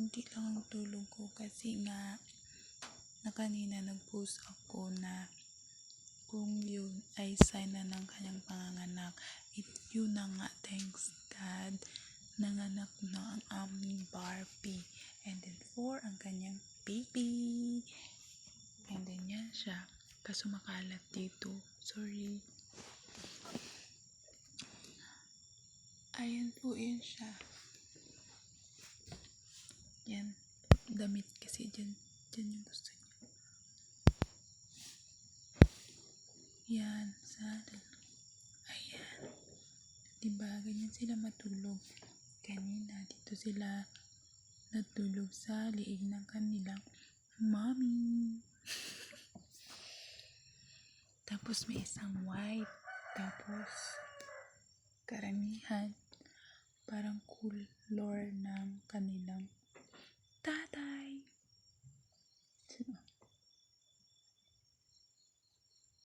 konti lang ang tulog ko kasi nga na kanina nag-post ako na kung yun ay sign na ng kanyang panganganak. Yun na nga, thanks God, nanganak na ang aming Barbie. And then 4 ang kanyang baby. And then yan siya. Kaso makalat dito. Sorry. Ayan po yun siya. Yan. Damit kasi dyan yung gusto niya. Yan. Sana. Ayan. Diba? Ganyan sila matulog. Kanina dito sila natulog sa liig ng kanilang mommy. Tapos may isang white. Tapos karamihan parang color ng kanilang